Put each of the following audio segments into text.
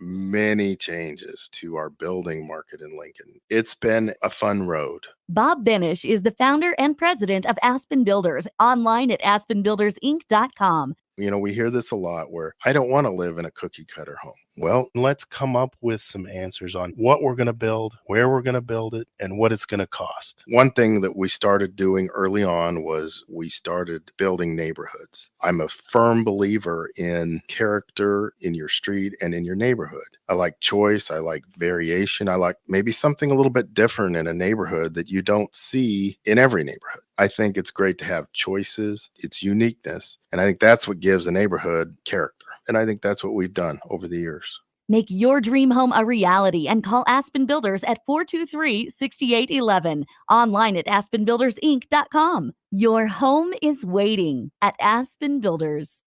Many changes to our building market in Lincoln. It's been a fun road. Bob Benish is the founder and president of Aspen Builders, online at aspenbuildersinc.com. We hear this a lot where I don't want to live in a cookie cutter home. Well, let's come up with some answers on what we're going to build, where we're going to build it, and what it's going to cost. One thing that we started doing early on was we started building neighborhoods. I'm a firm believer in character in your street and in your neighborhood. I like choice. I like variation. I like maybe something a little bit different in a neighborhood that you don't see in every neighborhood. I think it's great to have choices, its uniqueness, and I think that's what gives a neighborhood character. And I think that's what we've done over the years. Make your dream home a reality and call Aspen Builders at 423-6811, online at aspenbuildersinc.com. Your home is waiting at Aspen Builders.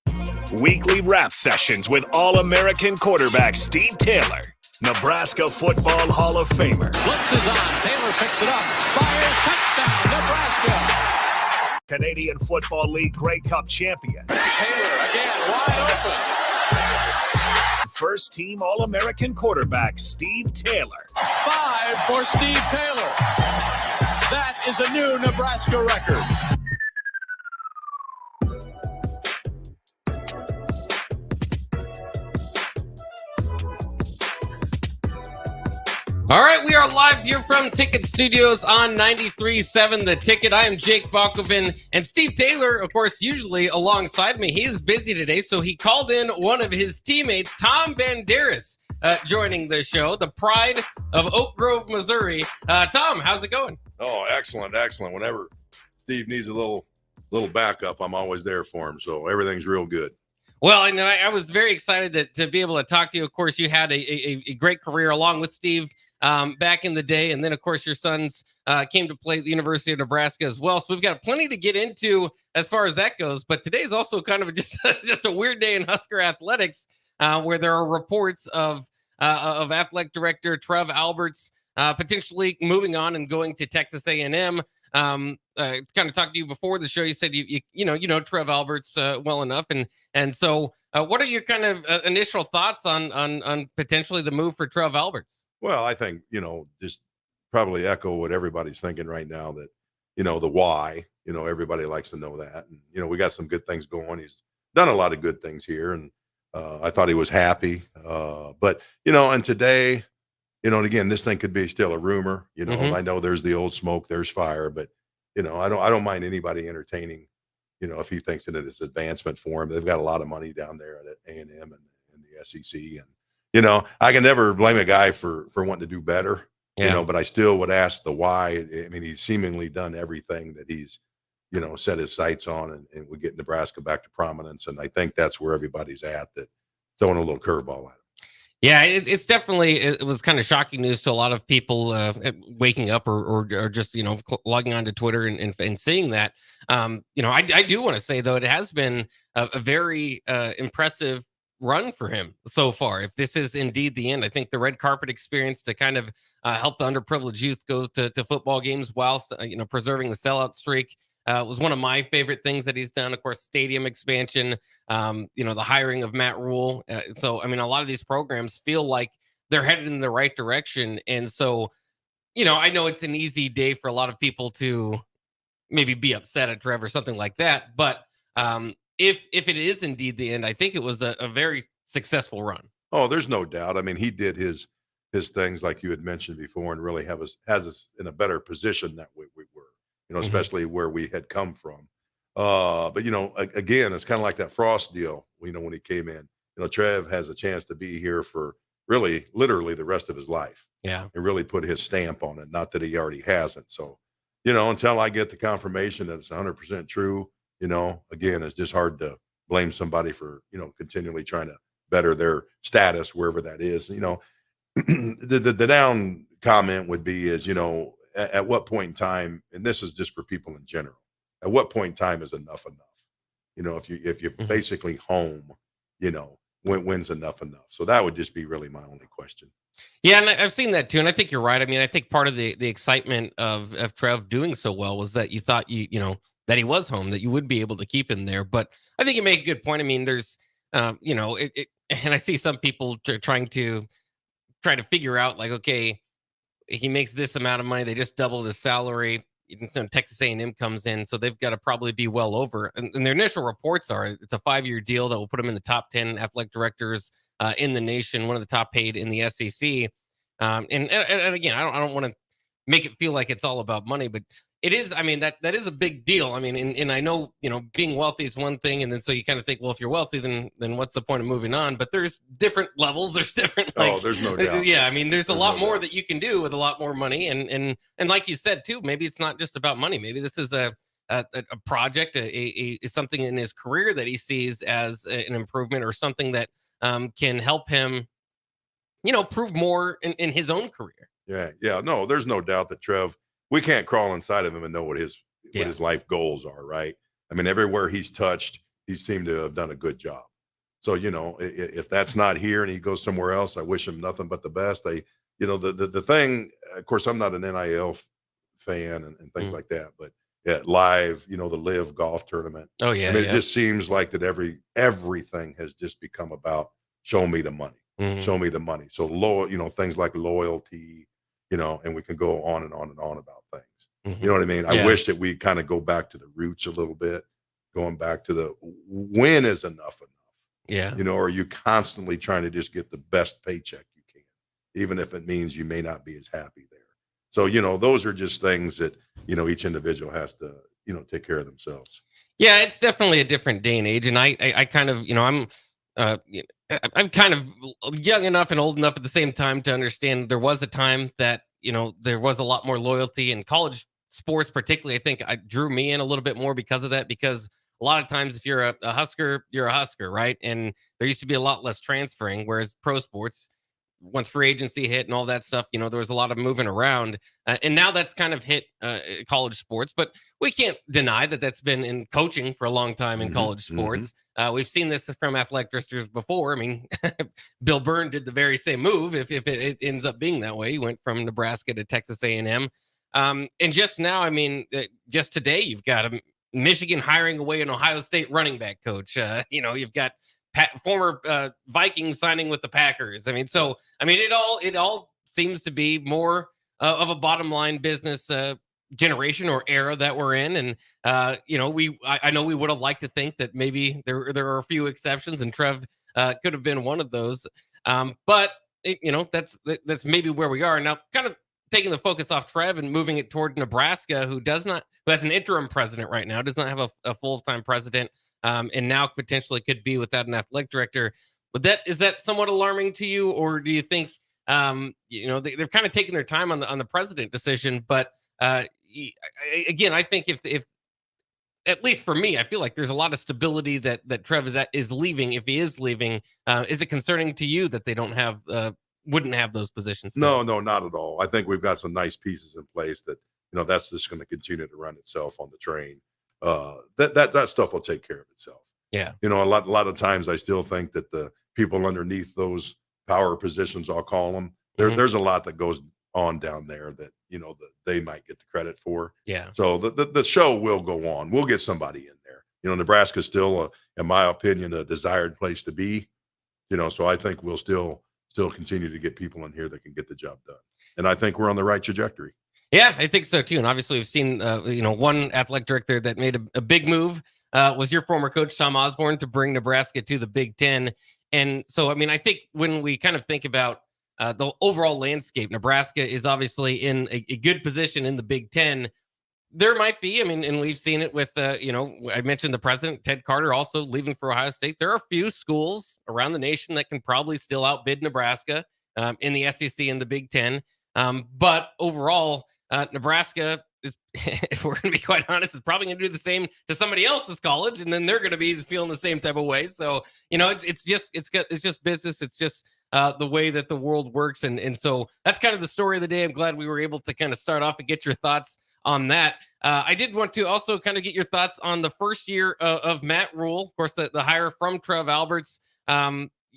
Weekly rap sessions with All-American quarterback Steve Taylor, Nebraska Football Hall of Famer. Blitz is on. Taylor picks it up. Fires. Touchdown, Nebraska. Canadian Football League Grey Cup champion. Taylor again, wide open. First team All-American quarterback Steve Taylor. 5 for Steve Taylor. That is a new Nebraska record. All right, we are live here from Ticket Studios on 93.7 The Ticket. I am Jake Balkovin, and Steve Taylor, of course, usually alongside me. He is busy today, so he called in one of his teammates, Tom Banderas, joining the show, the pride of Oak Grove, Missouri. Tom, how's it going? Oh, excellent. Whenever Steve needs a little backup, I'm always there for him, so everything's real good. Well, and I was very excited to be able to talk to you. Of course, you had a great career along with Steve back in the day. And then, of course, your sons came to play at the University of Nebraska as well. So we've got plenty to get into as far as that goes. But today's also kind of just a weird day in Husker athletics where there are reports of athletic director Trev Alberts potentially moving on and going to Texas A&M. Kind of talked to you before the show. You said you know Trev Alberts well enough, and so what are your kind of initial thoughts on potentially the move for Trev Alberts? Well, I think just probably echo what everybody's thinking right now, that the why. Everybody likes to know that, and we got some good things going. He's done a lot of good things here, and I thought he was happy. But and today. And again, this thing could be still a rumor. I know there's the old smoke, there's fire, but I don't mind anybody entertaining. If he thinks that it's advancement for him, they've got a lot of money down there at A&M and the SEC, and I can never blame a guy for wanting to do better. But I still would ask the why. I mean, he's seemingly done everything that he's set his sights on, and would get Nebraska back to prominence, and I think that's where everybody's at. That throwing a little curveball at him. Yeah, it's definitely, it was kind of shocking news to a lot of people waking up or just, logging onto Twitter and seeing that. I do want to say, though, it has been a very impressive run for him so far. If this is indeed the end, I think the red carpet experience to kind of help the underprivileged youth go to football games whilst, preserving the sellout streak. Was one of my favorite things that he's done. Of course, stadium expansion, the hiring of Matt Rule. So, I mean, a lot of these programs feel like they're headed in the right direction. And so, I know it's an easy day for a lot of people to maybe be upset at Trev or something like that. But if it is indeed the end, I think it was a very successful run. Oh, there's no doubt. I mean, he did his things like you had mentioned before, and really has us in a better position that we were. Especially where we had come from. But, again, it's kind of like that Frost deal, when he came in. Trev has a chance to be here for literally the rest of his life. Yeah. And really put his stamp on it. Not that he already hasn't. So, until I get the confirmation that it's 100% true, again, it's just hard to blame somebody for, continually trying to better their status wherever that is. The down comment would be is, at what point in time, and this is just for people in general, at what point in time is enough? If you're basically home, when's enough? So that would just be really my only question. Yeah, and I've seen that too, and I think you're right. I mean, I think part of the excitement of Trev doing so well was that you thought that he was home, that you would be able to keep him there. But I think you make a good point. I mean, there's and I see some people trying to figure out like, okay, he makes this amount of money. They just doubled his salary. Texas A&M comes in, so they've got to probably be well over. And their initial reports are it's a 5-year deal that will put him in the top 10 athletic directors in the nation, one of the top paid in the SEC. And again, I don't want to make it feel like it's all about money, but it is. I mean, that is a big deal. I mean, and I know, being wealthy is one thing, and then so you kind of think, well, if you're wealthy, then what's the point of moving on? But there's different levels. There's different. Like, there's no doubt. Yeah, I mean, there's a lot no more doubt. that you can do with a lot more money, and like you said too, maybe it's not just about money. Maybe this is a project, a something in his career that he sees as an improvement, or something that can help him, prove more in his own career. Yeah. No, there's no doubt that Trev, we can't crawl inside of him and know what his life goals are, right? I mean, everywhere he's touched, he seemed to have done a good job. So, if that's not here and he goes somewhere else, I wish him nothing but the best. The thing, of course, I'm not an NIL fan and things like that, but yeah, live, the Live golf tournament. Oh yeah. I mean, it just seems like that everything has just become about show me the money. Show me the money. So things like loyalty, and we can go on and on and on about things. You know what I mean? I wish that we kind of go back to the roots a little bit, going back to the when is enough. Yeah. Or are you constantly trying to just get the best paycheck you can, even if it means you may not be as happy there. So, those are just things that, each individual has to, take care of themselves. Yeah, it's definitely a different day and age. And I kind of, I'm kind of young enough and old enough at the same time to understand there was a time that, there was a lot more loyalty in college sports, particularly. I think I drew me in a little bit more because of that, because a lot of times if you're a Husker, you're a Husker, right? And there used to be a lot less transferring, whereas pro sports, once free agency hit and all that stuff, there was a lot of moving around. And now that's kind of hit college sports, but we can't deny that that's been in coaching for a long time in college sports. We've seen this from athletic directors before. I mean, Bill Byrne did the very same move. If it ends up being that way, he went from Nebraska to Texas A&M. And just now, I mean, just today, you've got Michigan hiring away an Ohio State running back coach. You've got former Vikings signing with the Packers. I mean, it all seems to be more of a bottom line business generation or era that we're in. And I know we would have liked to think that maybe there are a few exceptions, and Trev could have been one of those. But that's maybe where we are now. Kind of taking the focus off Trev and moving it toward Nebraska, who has an interim president right now, does not have a full-time president. And now potentially could be without an athletic director. But is that somewhat alarming to you, or do you think they've kind of taken their time on the president decision? But again, I think if at least for me, I feel like there's a lot of stability that Trev is leaving. If he is leaving, is it concerning to you that they wouldn't have those positions? No, not at all. I think we've got some nice pieces in place that that's just going to continue to run itself on the train. That stuff will take care of itself. Yeah. A lot of times I still think that the people underneath those power positions, I'll call them, there's a lot that goes on down there that, that they might get the credit for. Yeah. So the show will go on. We'll get somebody in there. Nebraska's still, in my opinion, a desired place to be, so I think we'll still continue to get people in here that can get the job done. And I think we're on the right trajectory. Yeah, I think so too. And obviously we've seen, one athletic director that made a big move was your former coach, Tom Osborne, to bring Nebraska to the Big Ten. And so, I mean, I think when we kind of think about the overall landscape, Nebraska is obviously in a good position in the Big Ten. There might be, and we've seen it with, I mentioned the president, Ted Carter, also leaving for Ohio State. There are a few schools around the nation that can probably still outbid Nebraska in the SEC and the Big Ten. But overall, Nebraska is, if we're going to be quite honest, is probably going to do the same to somebody else's college, and then they're going to be feeling the same type of way. So, it's just business. It's just the way that the world works, and so that's kind of the story of the day. I'm glad we were able to kind of start off and get your thoughts on that. I did want to also kind of get your thoughts on the first year of Matt Rule, of course, the hire from Trev Alberts.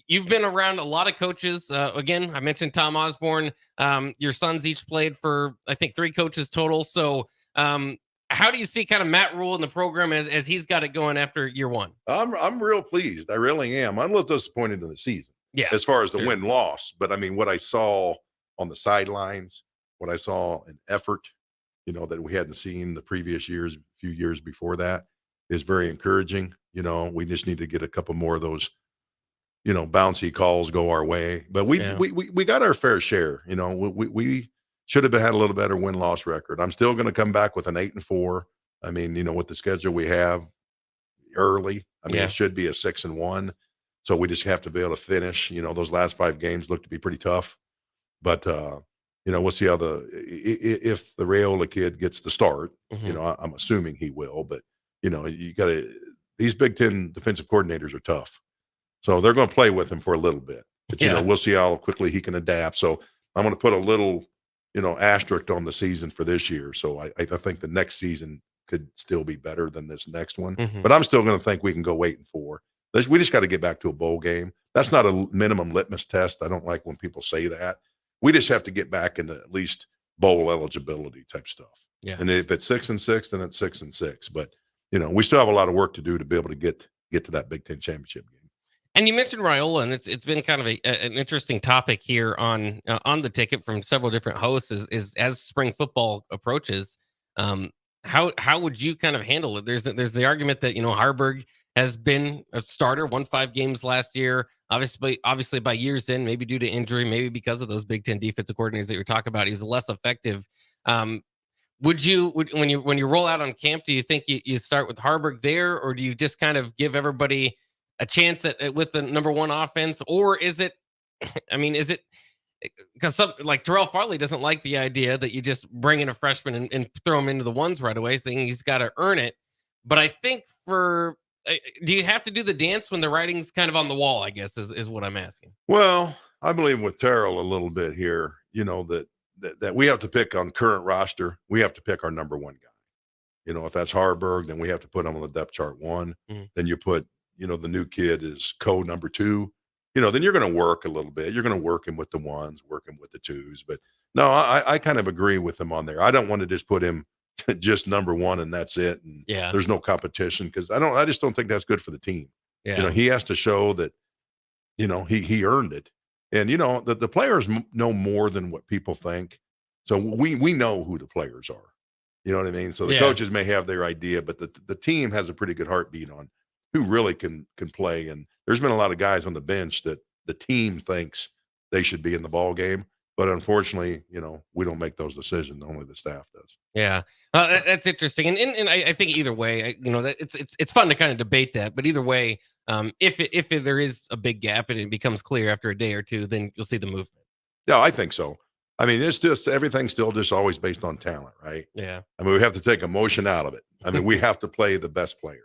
You've been around a lot of coaches. Again, I mentioned Tom Osborne. Your sons each played for, I think, 3 coaches total. So how do you see kind of Matt Rule in the program as he's got it going after year one? I'm real pleased. I really am. I'm a little disappointed in the season Yeah, as far as the sure. win-loss. But I mean, what I saw on the sidelines, what I saw in effort, that we hadn't seen the previous years, few years before that, is very encouraging. We just need to get a couple more of those, bouncy calls go our way. But we Yeah. we got our fair share. We should have had a little better win-loss record. I'm still going to come back with an 8-4. I mean, with the schedule we have early, I mean, Yeah. it should be a 6-1. So we just have to be able to finish. Those last 5 games look to be pretty tough. But we'll see how if the Raiola kid gets the start. Mhm. I'm assuming he will, but you got to. These Big Ten defensive coordinators are tough, so they're going to play with him for a little bit. But Yeah. we'll see how quickly he can adapt. So I'm going to put a little, asterisk on the season for this year. So I think the next season could still be better than this next one. Mhm. But I'm still going to think we can go 8-4. We just got to get back to a bowl game. That's not a minimum litmus test. I don't like when people say that. We just have to get back into at least bowl eligibility type stuff. Yeah. And if it's 6-6, then it's 6-6. But we still have a lot of work to do to be able to get to that Big Ten championship game. And you mentioned Raiola, and it's been kind of an interesting topic here on the ticket from several different hosts. Is as spring football approaches, how would you kind of handle it? There's the argument that Harburg has been a starter, won 5 games last year. Obviously by years in, maybe due to injury, maybe because of those Big Ten defensive coordinators that you're talking about, he's less effective. When you roll out on camp, do you think you start with Harburg there, or do you just kind of give everybody a chance with the number one offense, or is it? I mean, is it because like Terrell Farley doesn't like the idea that you just bring in a freshman and throw him into the ones right away, saying he's got to earn it. But I think do you have to do the dance when the writing's kind of on the wall? I guess is what I'm asking. Well, I believe with Terrell a little bit here, that we have to pick on current roster. We have to pick our number one guy. If that's Harburg, then we have to put him on the depth chart 1. Mhm. Then you put, the new kid is number 2. Then you're going to work a little bit. You're going to work him with the 1s, work him with the 2s. But no, I kind of agree with him on there. I don't want to just put him just number 1 and that's it. And Yeah. there's no competition because I just don't think that's good for the team. Yeah. He has to show that, he earned it. And, the players know more than what people think. So we know who the players are. You know what I mean? So the coaches may have their idea, but the team has a pretty good heartbeat on who really can play. And there's been a lot of guys on the bench that the team thinks they should be in the ball game. But unfortunately, we don't make those decisions. Only the staff does. Yeah, that's interesting, and I think either way, that it's fun to kind of debate that. But either way, if there is a big gap and it becomes clear after a day or two, then you'll see the movement. Yeah, I think so. I mean, it's just everything's still just always based on talent, right? Yeah. I mean, we have to take emotion out of it. I mean, we have to play the best players.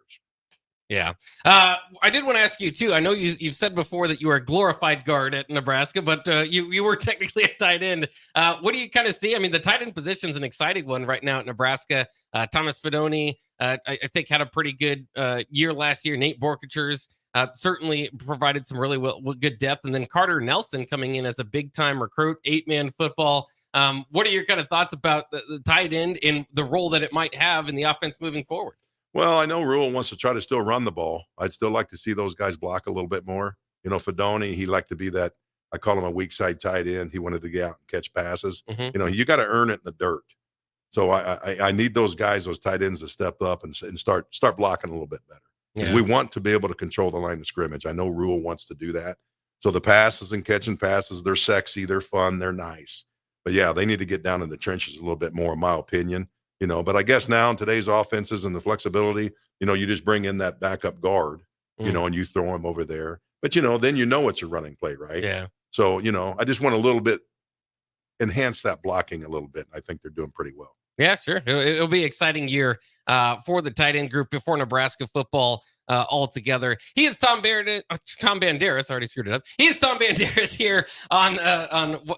Yeah. I did want to ask you too. I know you've said before that you were a glorified guard at Nebraska, but you were technically a tight end. What do you kind of see? I mean, the tight end position is an exciting one right now at Nebraska. Thomas Fidone, I think, had a pretty good year last year. Nate Borkachers certainly provided some really good depth. And then Carter Nelson coming in as a big-time recruit, 8-man football. What are your kind of thoughts about the tight end and the role that it might have in the offense moving forward? Well, I know Rule wants to try to still run the ball. I'd still like to see those guys block a little bit more. Fidone, he liked to be that, I call him a weak side tight end. He wanted to get out and catch passes. Mm-hmm. You got to earn it in the dirt. So I need those guys, those tight ends, to step up and start blocking a little bit better. Because we want to be able to control the line of scrimmage. I know Rule wants to do that. So the passes and catching passes, they're sexy, they're fun, they're nice. But yeah, they need to get down in the trenches a little bit more, in my opinion. But I guess now in today's offenses and the flexibility, you just bring in that backup guard, and you throw him over there. But, then it's a running play, right? Yeah. So, I just want a little bit, enhance that blocking a little bit. I think they're doing pretty well. Yeah, sure. It'll be an exciting year for the tight end group before Nebraska football altogether. He is Tom Banderas. I already screwed it up. He is Tom Banderas here on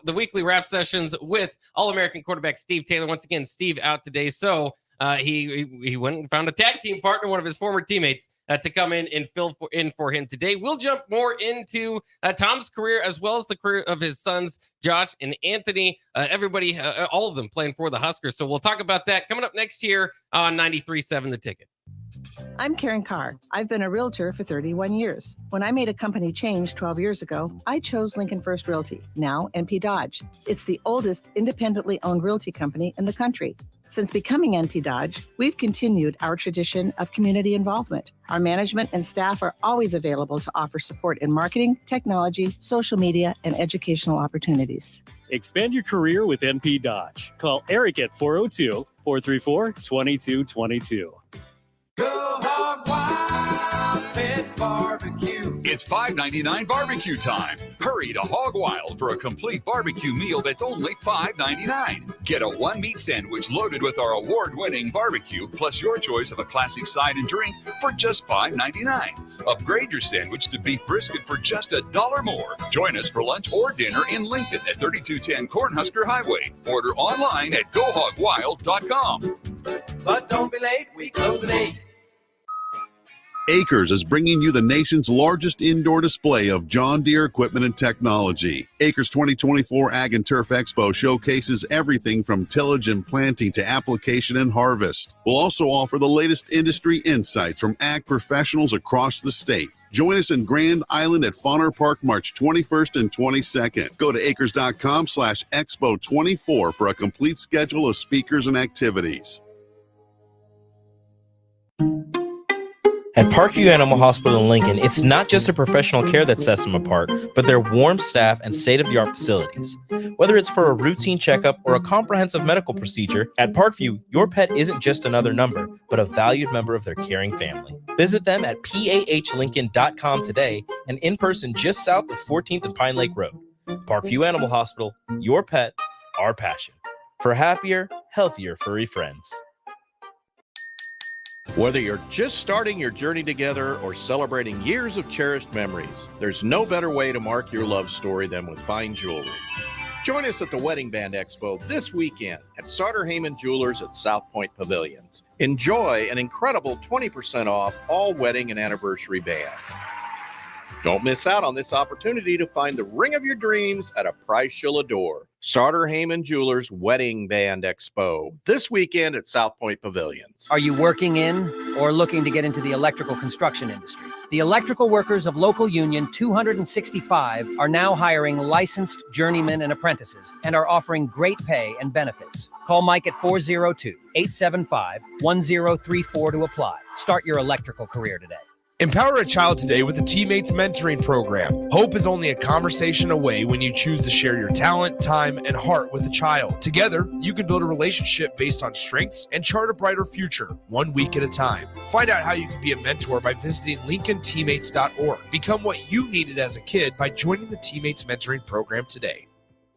the weekly wrap sessions with All-American quarterback Steve Taylor. Once again, Steve out today. So he went and found a tag team partner, one of his former teammates, to come in and fill in for him today. We'll jump more into Tom's career as well as the career of his sons, Josh and Anthony. Everybody, all of them playing for the Huskers. So we'll talk about that coming up next year on 93.7 The Ticket. I'm Karen Carr. I've been a realtor for 31 years. When I made a company change 12 years ago, I chose Lincoln First Realty, now NP Dodge. It's the oldest independently owned realty company in the country. Since becoming NP Dodge, we've continued our tradition of community involvement. Our management and staff are always available to offer support in marketing, technology, social media, and educational opportunities. Expand your career with NP Dodge. Call Eric at 402-434-2222. Go Hog Wild Pet Barbecue. It's $5.99 barbecue time. Hurry to Hog Wild for a complete barbecue meal that's only $5.99. Get a one-meat sandwich loaded with our award-winning barbecue, plus your choice of a classic side and drink for just $5.99. Upgrade your sandwich to beef brisket for just $1 more. Join us for lunch or dinner in Lincoln at 3210 Cornhusker Highway. Order online at GoHogWild.com. But don't be late, we close at 8. Acres is bringing you the nation's largest indoor display of John Deere equipment and technology. Acres 2024 Ag and Turf Expo showcases everything from tillage and planting to application and harvest. We'll also offer the latest industry insights from ag professionals across the state. Join us in Grand Island at Fauner Park March 21st and 22nd. Go to acres.com/expo24 for a complete schedule of speakers and activities. At Parkview Animal Hospital in Lincoln, it's not just a professional care that sets them apart, but their warm staff and state-of-the-art facilities. Whether it's for a routine checkup or a comprehensive medical procedure, at Parkview, your pet isn't just another number, but a valued member of their caring family. Visit them at pahlincoln.com today and in person just south of 14th and Pine Lake Road. Parkview Animal Hospital, your pet, our passion. For happier, healthier furry friends. Whether you're just starting your journey together or celebrating years of cherished memories, there's no better way to mark your love story than with fine jewelry. Join us at the Wedding Band Expo this weekend at Sartor Heyman Jewelers at South Point Pavilions. Enjoy an incredible 20% off all wedding and anniversary bands. Don't miss out on this opportunity to find the ring of your dreams at a price you'll adore. Sartor Heyman Jewelers Wedding Band Expo this weekend at South Point Pavilions. Are you working in or looking to get into the electrical construction industry? The electrical workers of Local Union 265 are now hiring licensed journeymen and apprentices and are offering great pay and benefits. Call Mike at 402-875-1034 to apply. Start your electrical career today. Empower a child today with the Teammates Mentoring Program. Hope is only a conversation away when you choose to share your talent, time, and heart with a child. Together, you can build a relationship based on strengths and chart a brighter future, 1 week at a time. Find out how you can be a mentor by visiting LincolnTeammates.org. Become what you needed as a kid by joining the Teammates Mentoring Program today.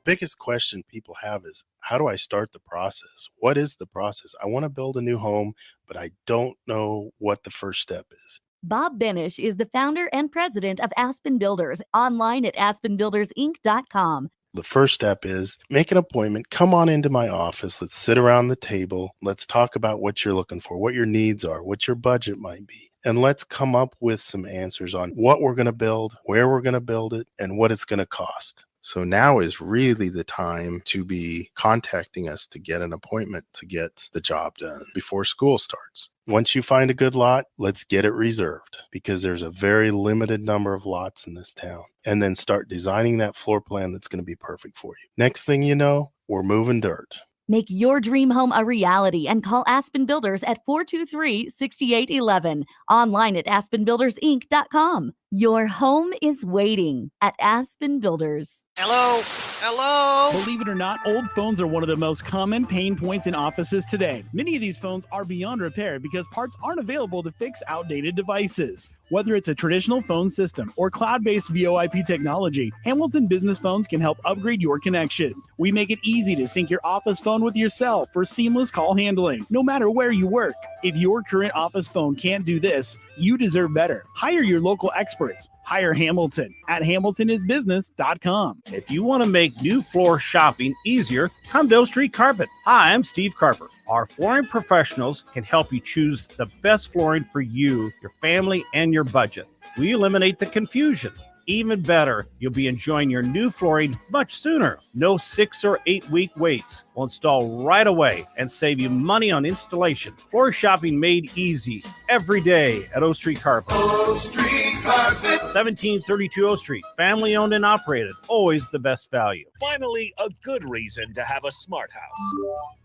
Biggest question people have is, how do I start the process? What is the process? I want to build a new home, but I don't know what the first step is. Bob Benish is the founder and president of Aspen Builders, online at aspenbuildersinc.com. The first step is make an appointment. Come on into my office. Let's sit around the table. Let's talk about what you're looking for, what your needs are, what your budget might be. And let's come up with some answers on what we're going to build, where we're going to build it, and what it's going to cost. So now is really the time to be contacting us to get an appointment to get the job done before school starts. Once you find a good lot, let's get it reserved because there's a very limited number of lots in this town. And then start designing that floor plan that's going to be perfect for you. Next thing you know, we're moving dirt. Make your dream home a reality and call Aspen Builders at 423-6811. Online at aspenbuildersinc.com. Your home is waiting at Aspen Builders. Hello? Hello? Believe it or not, old phones are one of the most common pain points in offices today. Many of these phones are beyond repair because parts aren't available to fix outdated devices. Whether it's a traditional phone system or cloud-based VoIP technology, Hamilton Business Phones can help upgrade your connection. We make it easy to sync your office phone with yourself for seamless call handling, no matter where you work. If your current office phone can't do this, you deserve better. Hire your local experts. Hire Hamilton at hamiltonisbusiness.com. If you want to make new floor shopping easier, come to Oak Street Carpet. Hi, I'm Steve Carper. Our flooring professionals can help you choose the best flooring for you, your family, and your budget. We eliminate the confusion. Even better, you'll be enjoying your new flooring much sooner. No 6 or 8 week waits. We'll install right away and save you money on installation. Floor shopping made easy every day at O Street Carpet. O Street Carpet. 1732 O Street. Family owned and operated. Always the best value. Finally, a good reason to have a smart house.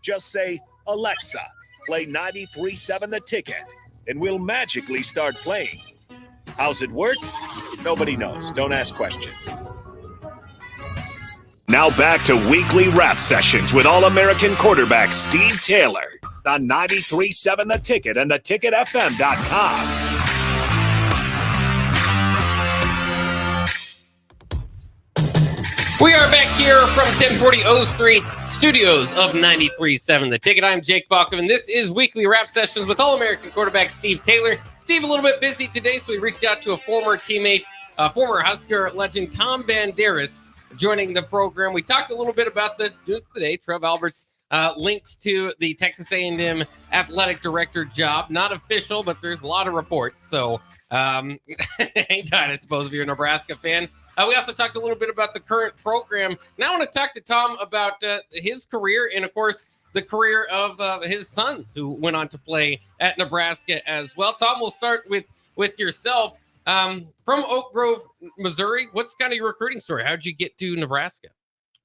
Just say, Alexa, play 93.7 The Ticket, and we'll magically start playing. How's it work? Nobody knows. Don't ask questions. Now back to weekly rap sessions with All-American quarterback Steve Taylor on 93.7 The Ticket and theticketfm.com. We are back here from 1040 O Street, studios of 93.7 The Ticket. I'm Jake Bachman, and this is Weekly Rap Sessions with All-American quarterback Steve Taylor. Steve, a little bit busy today, so we reached out to a former teammate, former Husker legend Tom Banderas, joining the program. We talked a little bit about the news today. Trev Alberts linked to the Texas A&M athletic director job. Not official, but there's a lot of reports. So hang tight, I suppose, if you're a Nebraska fan. We also talked a little bit about the current program. Now I want to talk to Tom about his career and, of course, the career of his sons who went on to play at Nebraska as well. Tom, we'll start with yourself. From Oak Grove, Missouri, what's kind of your recruiting story? How did you get to Nebraska?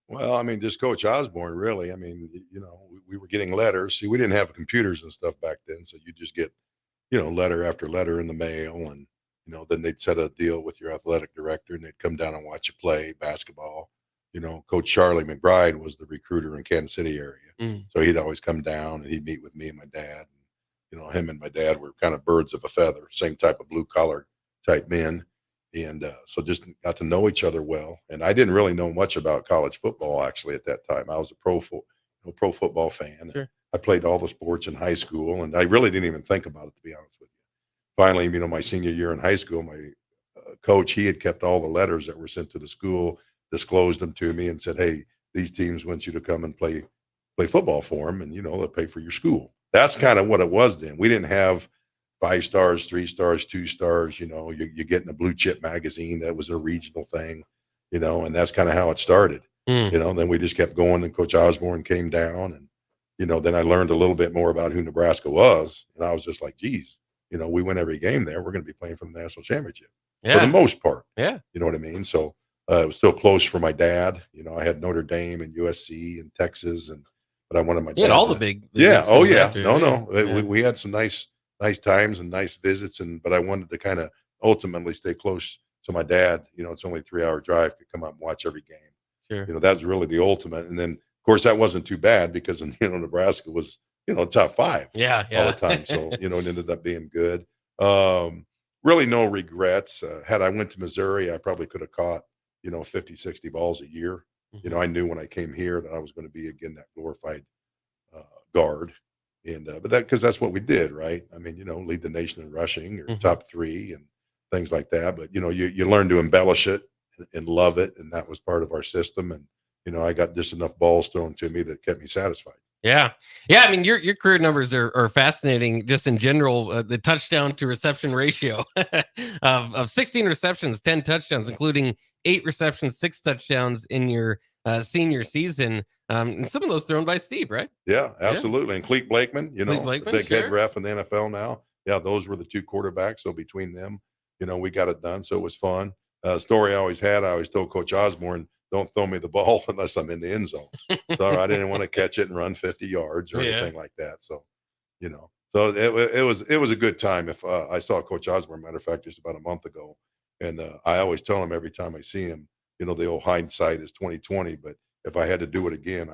Well, I mean, just Coach Osborne, really. I mean, you know, we were getting letters. See, we didn't have computers and stuff back then, so you just get, you know, letter after letter in the mail, and you know, then they'd set a deal with your athletic director, and they'd come down and watch you play basketball. You know, Coach Charlie McBride was the recruiter in Kansas City area, so he'd always come down and he'd meet with me and my dad. You know, him and my dad were kind of birds of a feather, same type of blue collar type men. And so just got to know each other well. And I didn't really know much about college football, actually, at that time. I was a pro football fan. Sure. I played all the sports in high school, and I really didn't even think about it, to be honest with you. Finally, you know, my senior year in high school, my coach, he had kept all the letters that were sent to the school, disclosed them to me, and said, hey, these teams want you to come and play football for them, and, you know, they'll pay for your school. That's kind of what it was then. We didn't have 5 stars, 3 stars, 2 stars. You know, you're getting a blue chip magazine. That was a regional thing, you know, and that's kind of how it started. You know, then we just kept going, and Coach Osborne came down, and, you know, then I learned a little bit more about who Nebraska was, and I was just like, geez, you know, we win every game there. We're going to be playing for the national championship for the most part. Yeah. You know what I mean? So it was still close for my dad. You know, I had Notre Dame and USC and Texas, but I wanted my dad. All the big. Yeah. Oh yeah. After, No. Yeah. We had some nice times and nice visits, but I wanted to kind of ultimately stay close to my dad. You know, it's only a 3-hour drive, could come up and watch every game. Sure. You know, that's really the ultimate. And then, of course, that wasn't too bad because, you know, Nebraska was, you know, top 5 Yeah. all the time. So, you know, it ended up being good. Really no regrets. Had I went to Missouri, I probably could have caught, you know, 50, 60 balls a year. You know, I knew when I came here that I was going to be, again, that glorified guard. And but because that's what we did, right? I mean, you know, lead the nation in rushing or top 3 and things like that. But, you know, you learn to embellish it and love it. And that was part of our system. And, you know, I got just enough balls thrown to me that kept me satisfied. Yeah. I mean, your career numbers are fascinating just in general. The touchdown to reception ratio of 16 receptions, 10 touchdowns, including 8 receptions, 6 touchdowns in your senior season. And some of those thrown by Steve, right? Yeah, absolutely. And Clete Blakeman, you know, Blakeman, big sure. head ref in the NFL now. Yeah, those were the 2 quarterbacks. So between them, you know, we got it done. So it was fun. Story I always told Coach Osborne, don't throw me the ball unless I'm in the end zone. So I didn't want to catch it and run 50 yards or anything like that. So, you know, so it was a good time. If I saw Coach Osborne, matter of fact, just about a month ago, and I always tell him every time I see him, you know, the old hindsight is 20/20. But if I had to do it again,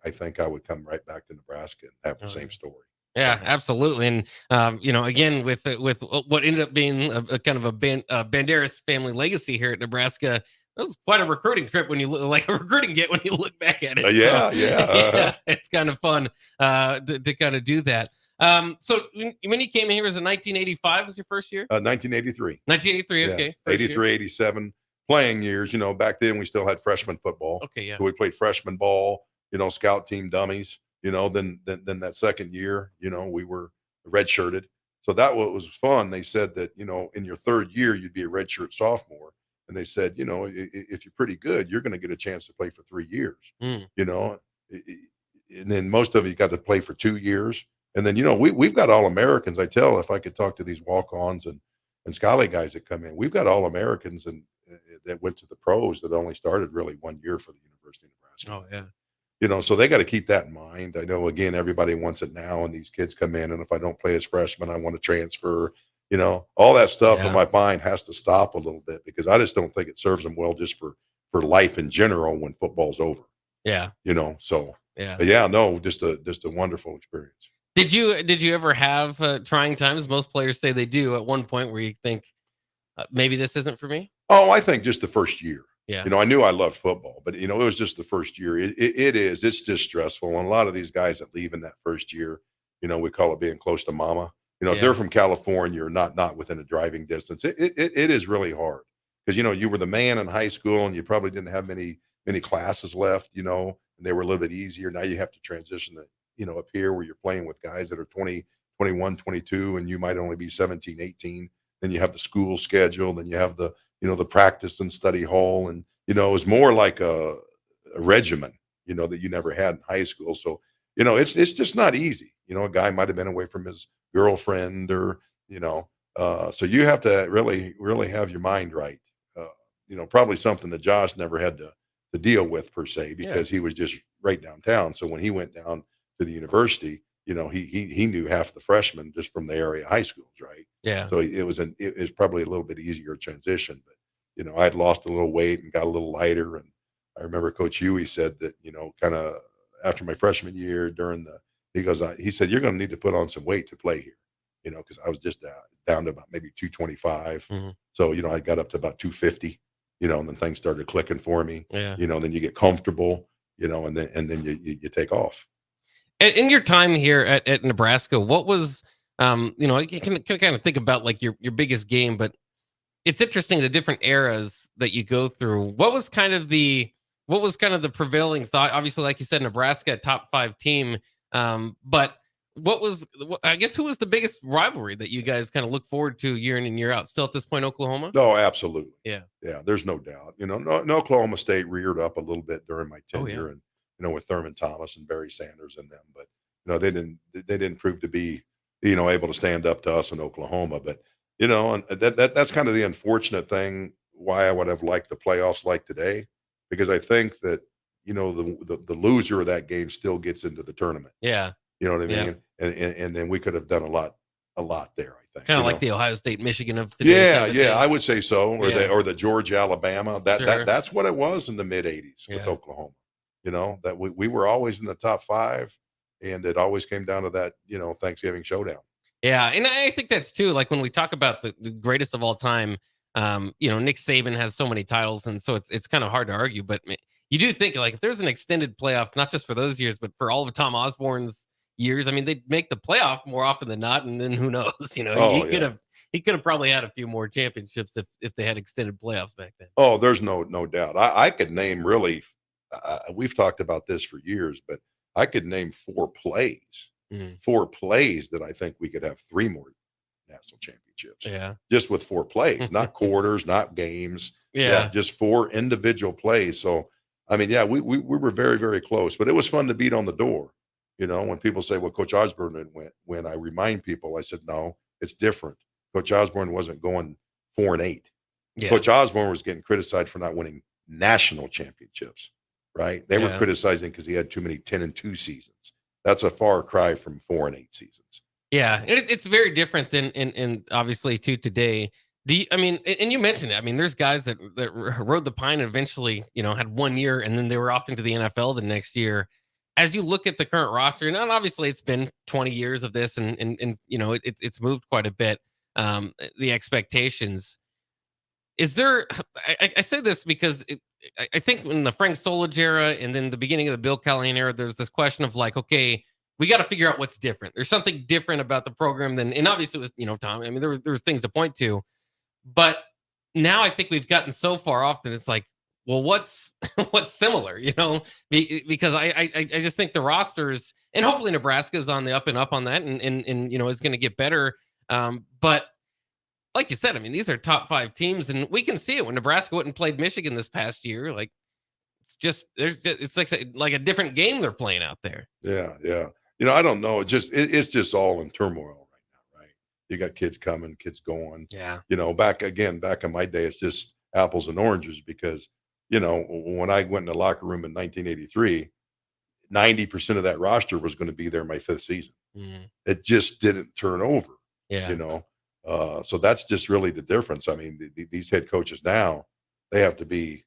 I think I would come right back to Nebraska and have the same story. Yeah, absolutely. And, you know, again, with what ended up being a kind of a Banderas family legacy here at Nebraska, that was quite a recruiting trip when you look like a recruiting get when you look back at it. Yeah. It's kind of fun to kind of do that. So when you came here, was it 1985 was your first year? 1983. 1983, okay. Yes. 83, 87 playing years. You know, back then we still had freshman football. Okay, yeah. So we played freshman ball, you know, scout team dummies. Then that second year, we were redshirted. So that was fun. They said that, in your third year, you'd be a redshirt sophomore. And they said, if you're pretty good, you're going to get a chance to play for 3 years, Mm. And then most of you got to play for 2 years. And then, we've got All-Americans. I tell, if I could talk to these walk-ons and Scholarly guys that come in, we've got All-Americans and that went to the pros that only started really 1 year for the University of Nebraska. Oh, yeah. So they got to keep that in mind. I know, again, everybody wants it now, and these kids come in, and if I don't play as freshman, I want to transfer. All that stuff in my mind has to stop a little bit, because I just don't think it serves them well just for life in general when football's over. Yeah. So yeah. Yeah, no, just a wonderful experience. Did you ever have trying times? Most players say they do at one point where you think maybe this isn't for me. Oh, I think just the first year. Yeah. I knew I loved football, but it was just the first year. It's just stressful. And a lot of these guys that leave in that first year, we call it being close to mama. If they're from California or not within a driving distance, it is really hard, because, you were the man in high school and you probably didn't have many classes left, and they were a little bit easier. Now you have to transition to, up here where you're playing with guys that are 20, 21, 22, and you might only be 17, 18. Then you have the school schedule, then you have the practice and study hall. And, it was more like a regimen, that you never had in high school. So, it's just not easy. A guy might've been away from his girlfriend or, so you have to really, really have your mind right. Probably something that Josh never had to deal with per se, because he was just right downtown. So when he went down to the university, he knew half the freshmen just from the area high schools, right? Yeah. So it was probably a little bit easier transition, but I had lost a little weight and got a little lighter. And I remember Coach Huey said that, kind of after my freshman year he said, you're going to need to put on some weight to play here, because I was just down to about maybe 225. Mm-hmm. So, I got up to about 250, and then things started clicking for me. Yeah. Then you get comfortable, and then you take off. In your time here at Nebraska, what was, you can kind of think about like your biggest game, but it's interesting the different eras that you go through. What was kind of the prevailing thought? Obviously, like you said, Nebraska, a top 5 team. But I guess who was the biggest rivalry that you guys kind of look forward to year in and year out? Still at this point, Oklahoma? Oh, absolutely. Yeah. Yeah. There's no doubt. Oklahoma State reared up a little bit during my tenure, and with Thurman Thomas and Barry Sanders and them, but they didn't prove to be able to stand up to us in Oklahoma. But and that's kind of the unfortunate thing, why I would have liked the playoffs like today, because I think that the loser of that game still gets into the tournament. Yeah. You know what I mean? And then we could have done a lot there, I think. Kind of like the Ohio State, Michigan of today. Yeah, I would say so. Or the Georgia, Alabama. That's what it was in the mid 80s with Oklahoma. That we were always in the top 5, and it always came down to that, Thanksgiving showdown. Yeah, and I think that's too, like when we talk about the greatest of all time, Nick Saban has so many titles, and so it's kind of hard to argue, but you do think, like, if there's an extended playoff, not just for those years, but for all of Tom Osborne's years, I mean, they'd make the playoff more often than not, and then who knows, he could have probably had a few more championships if they had extended playoffs back then. Oh, there's no doubt. I could name really, we've talked about this for years, but I could name 4 plays. 4 plays that I think we could have 3 more national championships. Yeah. Just with 4 plays, not quarters, not games. Yeah. Just 4 individual plays. So, I mean, we were very, very close, but it was fun to beat on the door. When people say, well, Coach Osborne didn't win, I remind people, I said, no, it's different. Coach Osborne wasn't going 4-8. Yeah. Coach Osborne was getting criticized for not winning national championships, right? They were criticizing because he had too many 10-2 seasons. That's a far cry from 4-8 seasons. Yeah, it's very different than in obviously to today. And you mentioned it. I mean, there's guys that rode the pine and eventually, had 1 year and then they were off into the NFL the next year. As you look at the current roster, and obviously it's been 20 years of this, and it's moved quite a bit. The expectations. Is there? I say this because I think in the Frank Solage era and then the beginning of the Bill Callahan era, there's this question of like, okay, we got to figure out what's different. There's something different about the program and obviously it was, Tom. I mean, there was things to point to, but now I think we've gotten so far off that it's like, well, what's what's similar, because I just think the rosters, and hopefully Nebraska is on the up and up on that, and is going to get better. But like you said, I mean, these are top 5 teams, and we can see it when Nebraska went and played Michigan this past year. Like, it's like a different game they're playing out there. Yeah. I don't know. It's just all in turmoil right now, right? You got kids coming, kids going. Yeah. Back in my day, it's just apples and oranges because, when I went in the locker room in 1983, 90% of that roster was going to be there my 5th season. It just didn't turn over. Yeah. So that's just really the difference. I mean, these head coaches now, they have to be,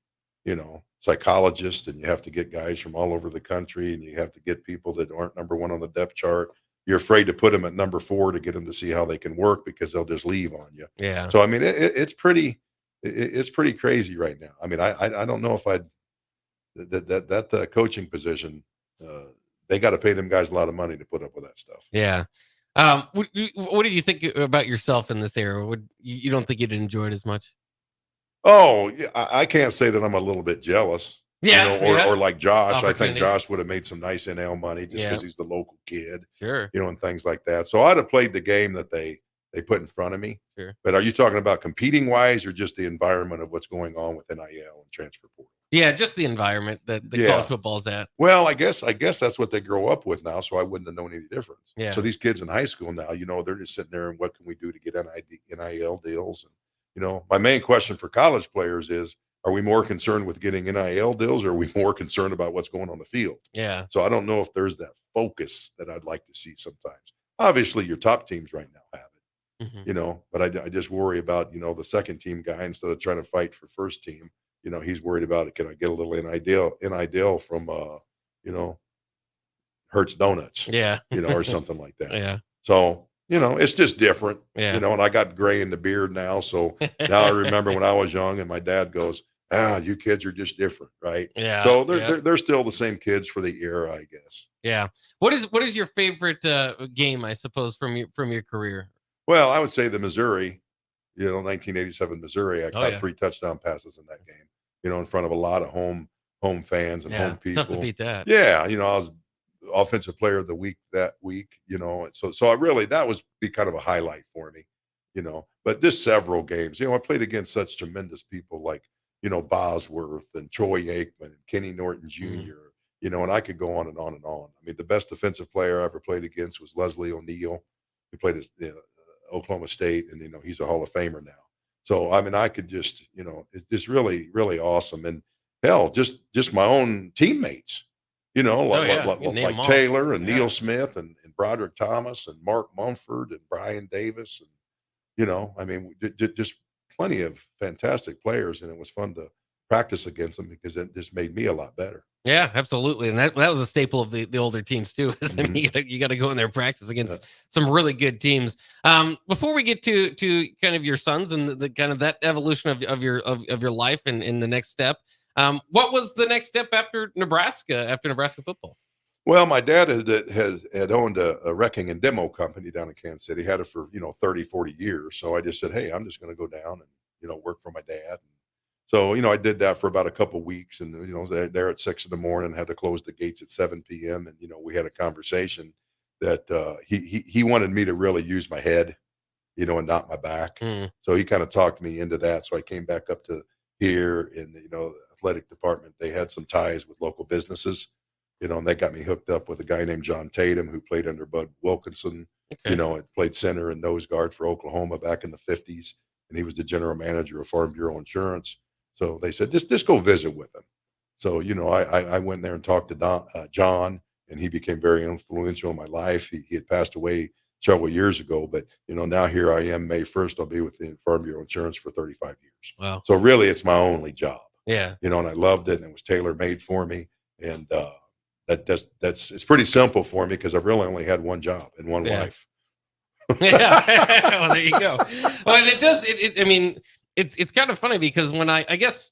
psychologists, and you have to get guys from all over the country, and you have to get people that aren't number 1 on the depth chart. You're afraid to put them at number 4 to get them to see how they can work because they'll just leave on you. Yeah. So, I mean, it's pretty crazy right now. I mean, I don't know if that coaching position, they got to pay them guys a lot of money to put up with that stuff. Yeah. What did you think about yourself in this era? You don't think you'd enjoy it as much? Oh, yeah, I can't say that I'm a little bit jealous. Yeah. Or like Josh. I think Josh would have made some nice NL money just because he's the local kid. Sure. And things like that. So I'd have played the game that they put in front of me. Sure. But are you talking about competing wise or just the environment of what's going on with NIL and transfer portal? Yeah, just the environment that the college football's at. Well, I guess that's what they grow up with now, so I wouldn't have known any difference. Yeah. So these kids in high school now, they're just sitting there and what can we do to get NIL deals? And my main question for college players is, are we more concerned with getting NIL deals, or are we more concerned about what's going on the field? Yeah. So I don't know if there's that focus that I'd like to see sometimes. Obviously, your top teams right now have it, but I just worry about, the second team guy instead of trying to fight for first team. He's worried about it. Can I get a little NIL from, Hertz Donuts? Yeah. Or something like that. Yeah. So, it's just different, Yeah. and I got gray in the beard now. So now I remember when I was young and my dad goes, you kids are just different. Right. Yeah. So they're still the same kids for the era, I guess. Yeah. What is your favorite game, I suppose, from your career? Well, I would say the Missouri, 1987 Missouri. I caught 3 touchdown passes in that game, in front of a lot of home fans and home people. Tough to beat that. Yeah. I was offensive player of the week that week, so I really, that was be kind of a highlight for me, but just several games, I played against such tremendous people like, Bosworth and Troy Aikman and Kenny Norton Jr., and I could go on and on and on. I mean, the best defensive player I ever played against was Leslie O'Neal. He played at Oklahoma State, and, he's a Hall of Famer now. So, I mean, I could just, it's just really, really awesome. And hell, just my own teammates, like Taylor and Neil Smith and Broderick Thomas and Mark Mumford and Brian Davis. And, I mean, just plenty of fantastic players. And it was fun to practice against them because it just made me a lot better. Yeah, absolutely. And that was a staple of the older teams too. I mean, you got to go in there and practice against some really good teams. Before we get to kind of your sons and the kind of that evolution of your life and in the next step, what was the next step after Nebraska football? Well, my dad had owned a wrecking and demo company down in Kansas City. He had it for 30, 40 years. So I just said, hey, I'm just going to go down and work for my dad. So, I did that for about a couple of weeks, and, there at 6 a.m, had to close the gates at 7 p.m. And, we had a conversation that he wanted me to really use my head, and not my back. So he kind of talked me into that. So I came back up to here in the, athletic department. They had some ties with local businesses, and they got me hooked up with a guy named John Tatum, who played under Bud Wilkinson, had played center and nose guard for Oklahoma back in the 50s. And he was the general manager of Farm Bureau Insurance. So they said, just go visit with him. So, I went there and talked to John, and he became very influential in my life. He had passed away several years ago, but, now here I am, May 1st, I'll be with the Farm Bureau Insurance for 35 years. Wow. So really it's my only job. Yeah. And I loved it, and it was tailor-made for me. And it's pretty simple for me because I've really only had one job and one wife. Yeah. Well, there you go. Well, and it does, I mean, it's kind of funny because when I guess,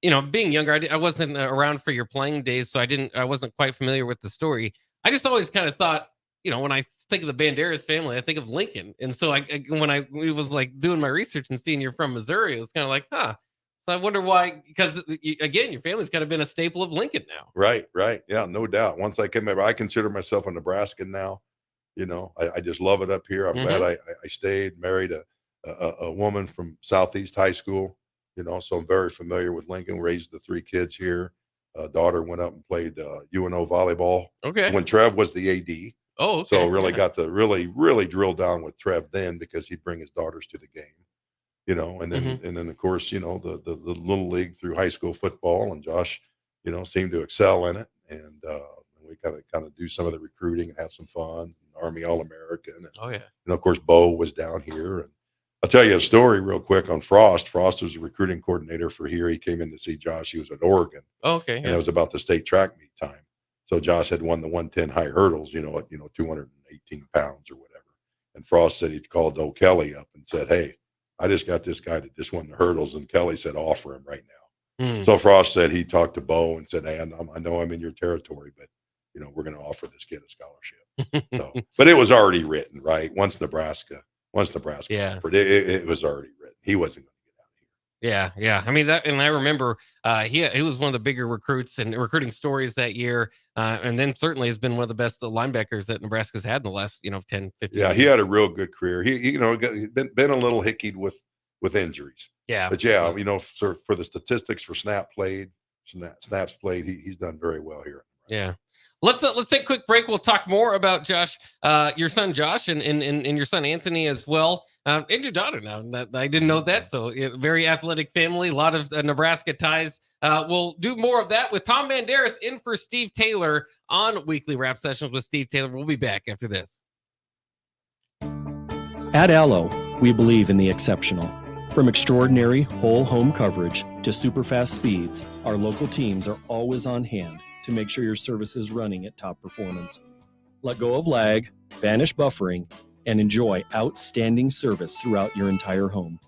being younger, I wasn't around for your playing days, so I wasn't quite familiar with the story. I just always kind of thought, when I think of the Banderas family, I think of Lincoln. And so when I was like doing my research and seeing you're from Missouri, it was kind of like, So I wonder why, because again, your family's kind of been a staple of Lincoln now. Right. Yeah, no doubt. Once I came over, I consider myself a Nebraskan now. I just love it up here. I'm glad I stayed, married a woman from Southeast High School, so I'm very familiar with Lincoln, raised the 3 kids here. Daughter went up and played UNO volleyball. Okay. When Trev was the AD. Oh, okay. So really got to really drill down with Trev then, because he'd bring his daughters to the game. And then of course, the little league through high school football, and Josh, seemed to excel in it. And we kind of do some of the recruiting and have some fun. Army All-American. And, oh yeah. And of course, Bo was down here. And I'll tell you a story real quick on Frost. Frost was a recruiting coordinator for here. He came in to see Josh. He was at Oregon. Oh, okay. And it was about the state track meet time. So Josh had won the 110 high hurdles, at 218 pounds or whatever. And Frost said he called O'Kelly up and said, "Hey, I just got this guy that just won the hurdles." And Kelly said, "Offer him right now." So Frost said he talked to Bo and said, "Hey, I know I'm in your territory, but we're going to offer this kid a scholarship." So, but it was already written, right? Once Nebraska offered, it was already written. He wasn't going to get out of here. Yeah. I mean, and I remember he was one of the bigger recruits and recruiting stories that year. And then certainly has been one of the best linebackers that Nebraska's had in the last, 10, 15 years. He had a real good career. He been a little hickeyed with injuries. Yeah. But for the statistics for snaps played, he's done very well here. Yeah. Let's take a quick break. We'll talk more about Josh, your son Josh, and your son Anthony as well, and your daughter. Now I didn't know that. So very athletic family, a lot of Nebraska ties. We'll do more of that with Tom Banderas in for Steve Taylor on Weekly Wrap Sessions with Steve Taylor. We'll be back after this. At Allo, we believe in the exceptional. From extraordinary whole home coverage to super fast speeds, our local teams are always on hand to make sure your service is running at top performance. Let go of lag, banish buffering, and enjoy outstanding service throughout your entire home.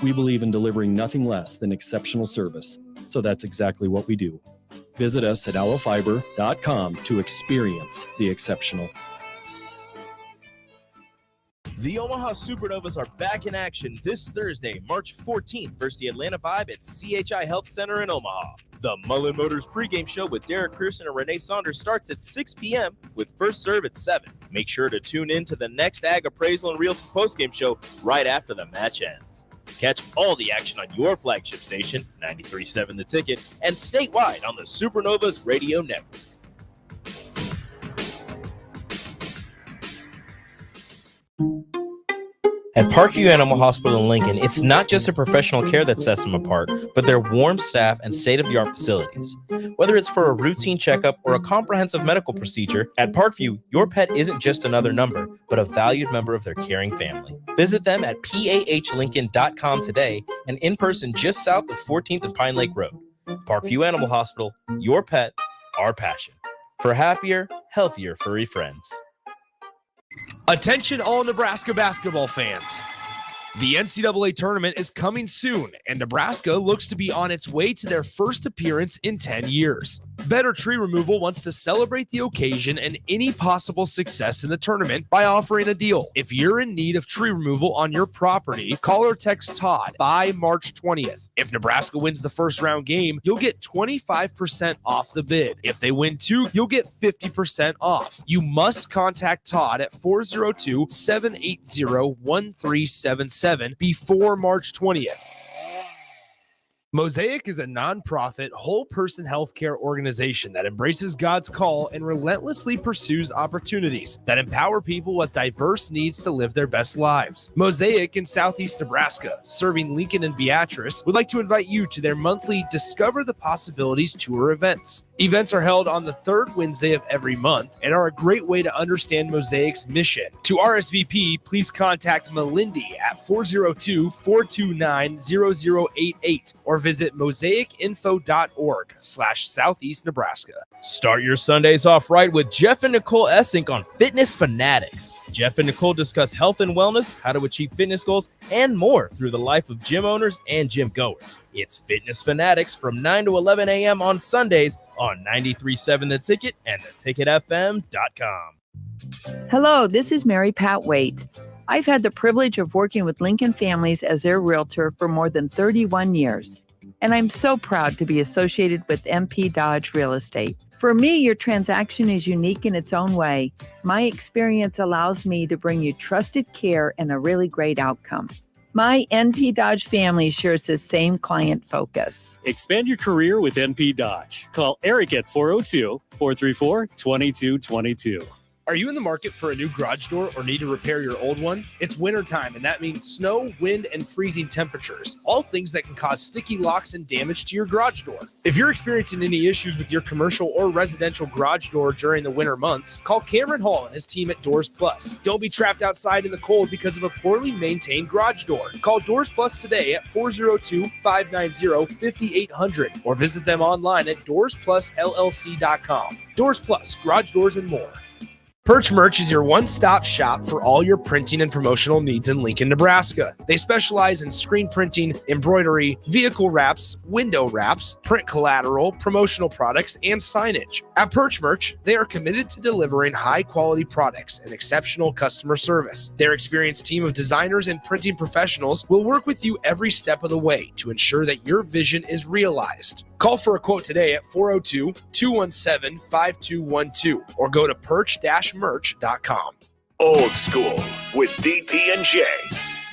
We believe in delivering nothing less than exceptional service, so that's exactly what we do. Visit us at allofiber.com to experience the exceptional. The Omaha Supernovas are back in action this Thursday, March 14th versus the Atlanta Vibe at CHI Health Center in Omaha. The Mullen Motors pregame show with Derek Pearson and Renee Saunders starts at 6 p.m. with first serve at 7. Make sure to tune in to the next Ag Appraisal and Realty postgame show right after the match ends. Catch all the action on your flagship station, 93.7 The Ticket, and statewide on the Supernovas Radio Network. At Parkview Animal Hospital in Lincoln, it's not just a professional care that sets them apart, but their warm staff and state-of-the-art facilities. Whether it's for a routine checkup or a comprehensive medical procedure, at Parkview, your pet isn't just another number, but a valued member of their caring family. Visit them at pahlincoln.com today and in person just south of 14th and Pine Lake Road. Parkview Animal Hospital, your pet, our passion. For happier, healthier furry friends. Attention all Nebraska basketball fans. The NCAA tournament is coming soon, and Nebraska looks to be on its way to their first appearance in 10 years. Better Tree Removal wants to celebrate the occasion and any possible success in the tournament by offering a deal. If you're in need of tree removal on your property, call or text Todd by March 20th. If Nebraska wins the first round game, you'll get 25% off the bid. If they win 2, you'll get 50% off. You must contact Todd at 402-780-1377 before March 20th. Mosaic is a nonprofit, whole-person healthcare organization that embraces God's call and relentlessly pursues opportunities that empower people with diverse needs to live their best lives. Mosaic in Southeast Nebraska, serving Lincoln and Beatrice, would like to invite you to their monthly Discover the Possibilities tour events. Events are held on the third Wednesday of every month and are a great way to understand Mosaic's mission. To RSVP, please contact Melindy at 402-429-0088 or visit mosaicinfo.org/Southeast Nebraska. Start your Sundays off right with Jeff and Nicole Essink on Fitness Fanatics. Jeff and Nicole discuss health and wellness, how to achieve fitness goals, and more through the life of gym owners and gym goers. It's Fitness Fanatics from 9 to 11 a.m. on Sundays on 93.7 The Ticket and theticketfm.com. Hello, this is Mary Pat Waite. I've had the privilege of working with Lincoln families as their realtor for more than 31 years. and I'm so proud to be associated with MP Dodge Real Estate. For me, your transaction is unique in its own way. My experience allows me to bring you trusted care and a really great outcome. My NP Dodge family shares the same client focus. Expand your career with NP Dodge. Call Eric at 402-434-2222. Are you in the market for a new garage door or need to repair your old one? It's wintertime, and that means snow, wind, and freezing temperatures, all things that can cause sticky locks and damage to your garage door. If you're experiencing any issues with your commercial or residential garage door during the winter months, call Cameron Hall and his team at Doors Plus. Don't be trapped outside in the cold because of a poorly maintained garage door. Call Doors Plus today at 402-590-5800 or visit them online at doorsplusllc.com. Doors Plus, garage doors and more. Perch Merch is your one-stop shop for all your printing and promotional needs in Lincoln, Nebraska. They specialize in screen printing, embroidery, vehicle wraps, window wraps, print collateral, promotional products, and signage. At Perch Merch, they are committed to delivering high-quality products and exceptional customer service. Their experienced team of designers and printing professionals will work with you every step of the way to ensure that your vision is realized. Call for a quote today at 402-217-5212 or go to perch-merch.com. Old School with DP and J.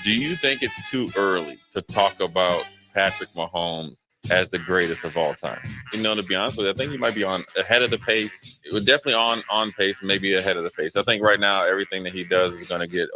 Do you think it's too early to talk about Patrick Mahomes as the greatest of all time? You know, to be honest with you, I think he might be ahead of the pace. It was definitely on pace, maybe ahead of the pace. I think right now everything that he does is going to get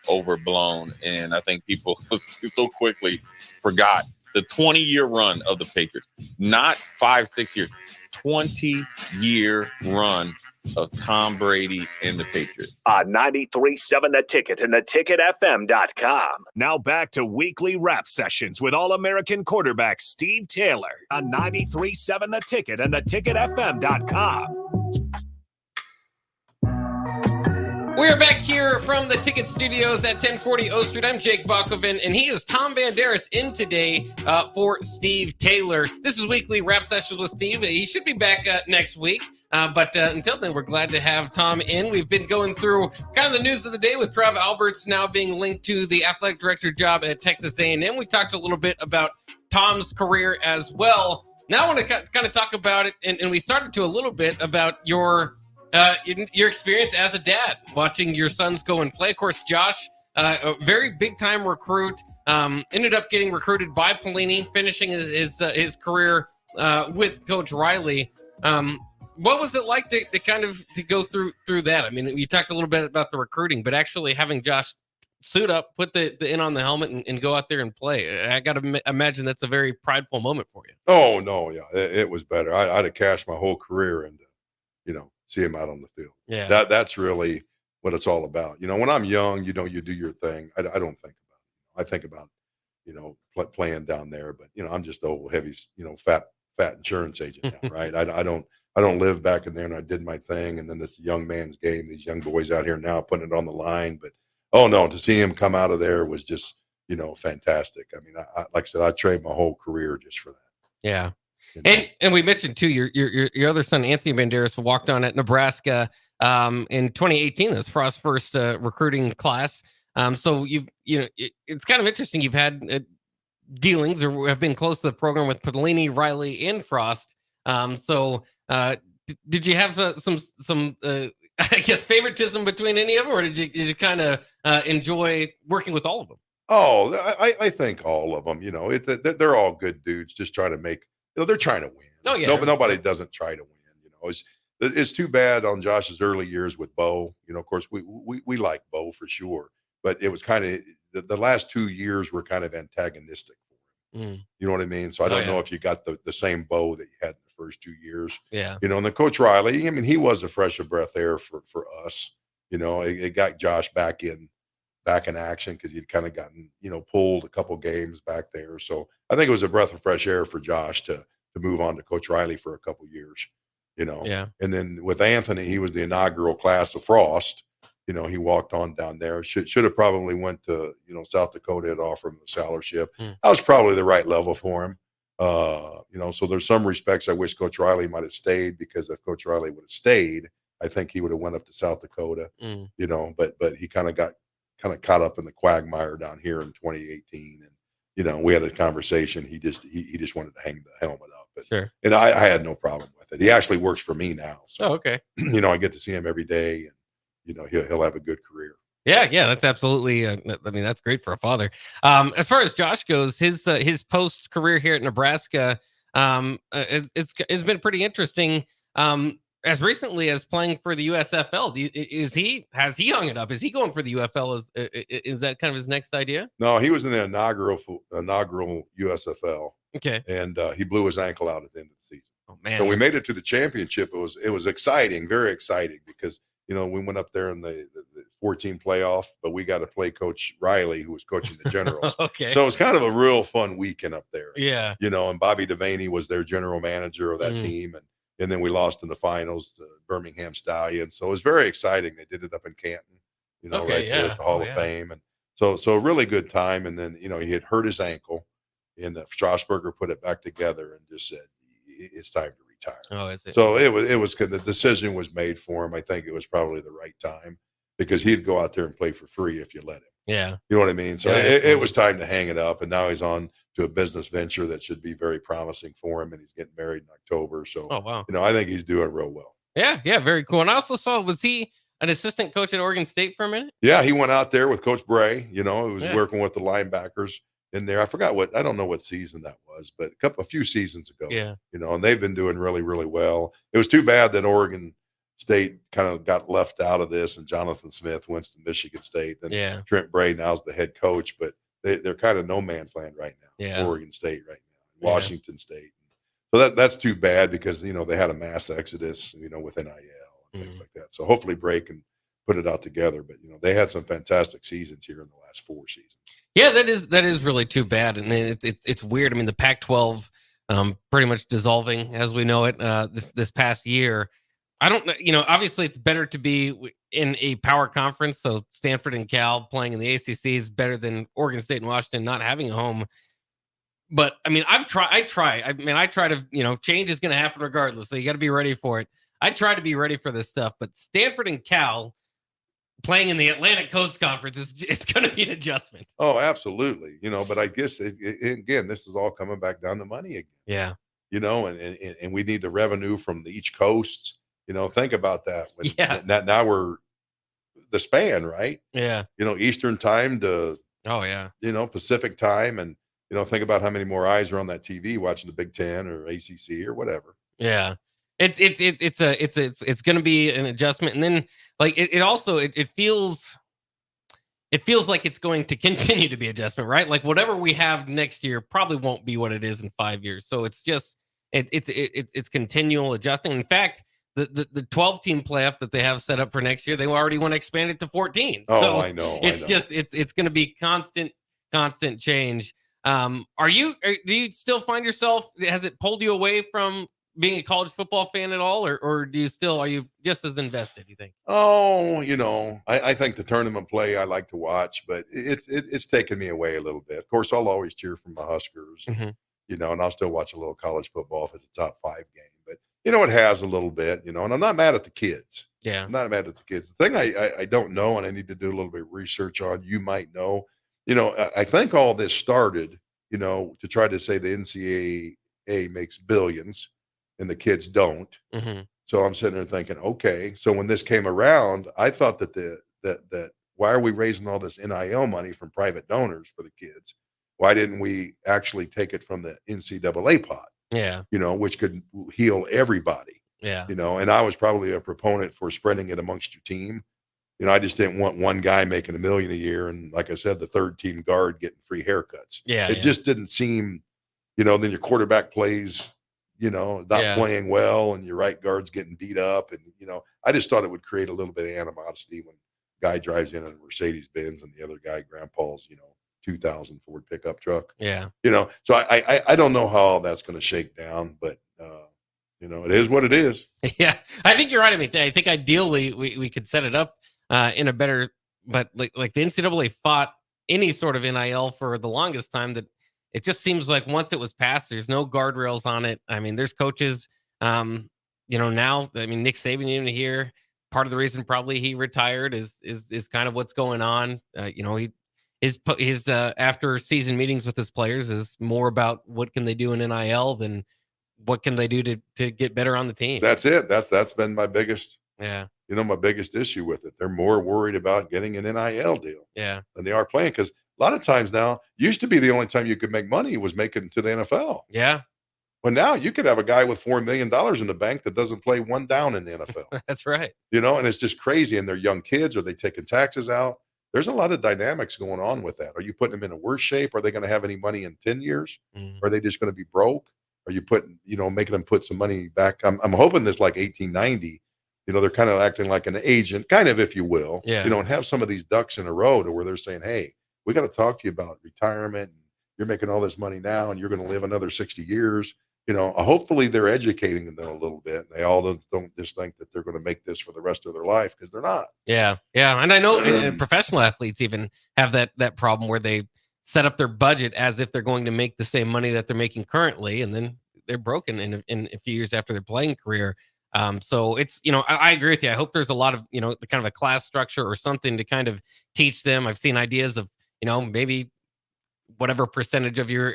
overblown, and I think people so quickly forgot the 20-year run of the Patriots. Not 5-6 years, 20-year run of Tom Brady and the Patriots. On 93.7 The Ticket and theticketfm.com. Now back to weekly rap sessions with All-American quarterback Steve Taylor on 93.7 The Ticket and theticketfm.com. We are back here from the Ticket Studios at 1040 O Street. I'm Jake Bakoven, and he is Tom Banderas in today for Steve Taylor. This is Weekly Rap Sessions with Steve. He should be back next week. But until then, we're glad to have Tom in. We've been going through kind of the news of the day with Trev Alberts now being linked to the athletic director job at Texas A&M. We talked a little bit about Tom's career as well. Now I want to kind of talk about it, and we started to a little bit about your experience as a dad, watching your sons go and play. Of course, Josh, a very big-time recruit, ended up getting recruited by Pelini, finishing his career with Coach Riley. What was it like to go through that? I mean, you talked a little bit about the recruiting, but actually having Josh suit up, put the in on the helmet, and go out there and play. I got to imagine that's a very prideful moment for you. Oh, no, yeah, it was better. I'd have cashed my whole career into, see him out on the field. Yeah, that's really what it's all about. When I'm young, you do your thing. I don't think about it. I think about, playing down there, but I'm just the old heavy, fat insurance agent now, right? I don't live back in there, and I did my thing. And then this young man's game, these young boys out here now putting it on the line. But, oh no, to see him come out of there was just, fantastic. I mean, I like I said, I'd trade my whole career just for that. Yeah. And we mentioned too, your other son, Anthony Banderas, walked on at Nebraska in 2018. That's Frost's first recruiting class. So it's kind of interesting. You've had dealings or have been close to the program with Pelini, Riley, and Frost. Did you have some I guess favoritism between any of them, or did you kind of enjoy working with all of them? Oh, I think all of them. They're all good dudes. Just trying to make. They're trying to win. Oh yeah. Nobody doesn't try to win. It's too bad on Josh's early years with Bo. Of course we like Bo for sure, but it was kind of the last 2 years were kind of antagonistic for him. You know what I mean? So I don't know if you got the same Bo that you had in the first 2 years. Yeah. And then Coach Riley, I mean, he was a fresh of breath air for us. It got Josh back in action because he'd kind of gotten, pulled a couple games back there. So I think it was a breath of fresh air for Josh to move on to Coach Riley for a couple years, Yeah. And then with Anthony, he was the inaugural class of Frost. He walked on down there. Should have probably went to, South Dakota to offer him the scholarship. That was probably the right level for him. So there's some respects I wish Coach Riley might have stayed, because if Coach Riley would have stayed, I think he would have went up to South Dakota, but he kind of got caught up in the quagmire down here in 2018. we had a conversation. He just wanted to hang the helmet up. But, Sure. And I had no problem with it. He actually works for me now. So, okay. I get to see him every day, and, he'll have a good career. Yeah, that's absolutely. I mean, that's great for a father. As far as Josh goes, his post career here at Nebraska, it's been pretty interesting. As recently as playing for the USFL, has he hung it up? Is he going for the UFL? Is that kind of his next idea? No, he was in the inaugural USFL. Okay, and he blew his ankle out at the end of the season. Oh man! So we made it to the championship. It was exciting, very exciting, because we went up there in the 14 playoff, but we got to play Coach Riley, who was coaching the Generals. Okay. So it was kind of a real fun weekend up there. Yeah. And Bobby Devaney was their general manager of that team. And then we lost in the finals to Birmingham Stallions. So it was very exciting. They did it up in Canton, right there at the Hall of Fame. And so a really good time. And then, he had hurt his ankle, and Strasburger put it back together and just said, it's time to retire. Oh, is it? So it was the decision was made for him. I think it was probably the right time, because he'd go out there and play for free if you let him. Yeah. You know what I mean? So it was time to hang it up. And now he's on to a business venture that should be very promising for him. And he's getting married in October. So, oh, wow. I think he's doing real well. Yeah. Very cool. And I also saw, was he an assistant coach at Oregon State for a minute? Yeah. He went out there with Coach Bray, he was working with the linebackers in there. I don't know what season that was, but a few seasons ago. Yeah. And they've been doing really, really well. It was too bad that Oregon State kind of got left out of this, and Jonathan Smith went to Michigan State. Then Trent Bray now's the head coach, but they're kind of no man's land right now. Yeah. Oregon State right now, Washington State. So that's too bad, because they had a mass exodus, with NIL and things like that. So hopefully Bray can put it out together. But they had some fantastic seasons here in the last 4 seasons. Yeah, that is really too bad, and it's weird. I mean, the Pac-12 pretty much dissolving as we know it this past year. I don't know, obviously it's better to be in a power conference. So Stanford and Cal playing in the ACC is better than Oregon State and Washington not having a home. But I mean, I try to, change is going to happen regardless. So you got to be ready for it. I try to be ready for this stuff, but Stanford and Cal playing in the Atlantic Coast Conference is going to be an adjustment. Oh, absolutely. But I guess again, this is all coming back down to money again. Yeah. And we need the revenue from each coast. Think about that. Now we're the span, right? Yeah. Eastern time to Pacific time, and think about how many more eyes are on that TV watching the Big Ten or ACC or whatever. Yeah. It's going to be an adjustment, and then it feels like it's going to continue to be adjustment, right? Like whatever we have next year probably won't be what it is in 5 years. So it's just it's continual adjusting. In fact, the 12-team playoff that they have set up for next year, they already want to expand it to 14. Oh, so I know. It's going to be constant change. Do you still find yourself? Has it pulled you away from being a college football fan at all, or are you just as invested, you think? Oh, I think the tournament play I like to watch, but it's taken me away a little bit. Of course, I'll always cheer for my Huskers, and I'll still watch a little college football if it's a top 5 game. But it has a little bit, and I'm not mad at the kids. Yeah, I'm not mad at the kids. The thing I don't know, and I need to do a little bit of research on, you might know, I think all this started, to try to say the NCAA makes billions and the kids don't. So I'm sitting there thinking, okay, so when this came around, I thought that that why are we raising all this NIL money from private donors for the kids? Why didn't we actually take it from the NCAA pot? Yeah. Which could heal everybody. Yeah. And I was probably a proponent for spreading it amongst your team. I just didn't want one guy making $1 million a year. And like I said, the third team guard getting free haircuts. Yeah. It just didn't seem, then your quarterback plays, not playing well, and your right guard's getting beat up. And, I just thought it would create a little bit of animosity when a guy drives in a Mercedes Benz and the other guy, grandpa's, 2000 Ford pickup truck. Yeah. So I don't know how all that's going to shake down, but, it is what it is. Yeah. I think you're right. I mean, I think ideally we could set it up in a better, but like the NCAA fought any sort of NIL for the longest time, that it just seems like once it was passed, there's no guardrails on it. I mean, there's coaches, now, I mean, Nick Saban even here, part of the reason probably he retired is kind of what's going on. his after season meetings with his players is more about what can they do in NIL than what can they do to get better on the team. That's it. That's been my biggest, my biggest issue with it. They're more worried about getting an NIL deal than they are playing. Because a lot of times now, used to be the only time you could make money was making it to the NFL. Yeah. But now you could have a guy with $4 million in the bank that doesn't play one down in the NFL. That's right. And it's just crazy. And they're young kids. Are they taking taxes out? There's a lot of dynamics going on with that. Are you putting them in a worse shape? Are they going to have any money in 10 years? Are they just going to be broke? Are you putting, making them put some money back? I'm hoping this like 1890, they're kind of acting like an agent, kind of, if you will, and have some of these ducks in a row to where they're saying, hey, we got to talk to you about retirement. You're making all this money now and you're going to live another 60 years. Hopefully they're educating them a little bit. They all don't just think that they're going to make this for the rest of their life, because they're not. Yeah. And I know professional athletes even have that problem where they set up their budget as if they're going to make the same money that they're making currently, and then they're broken in a few years after their playing career. So it's, I agree with you. I hope there's a lot of, the kind of a class structure or something to kind of teach them. I've seen ideas of, maybe whatever percentage of your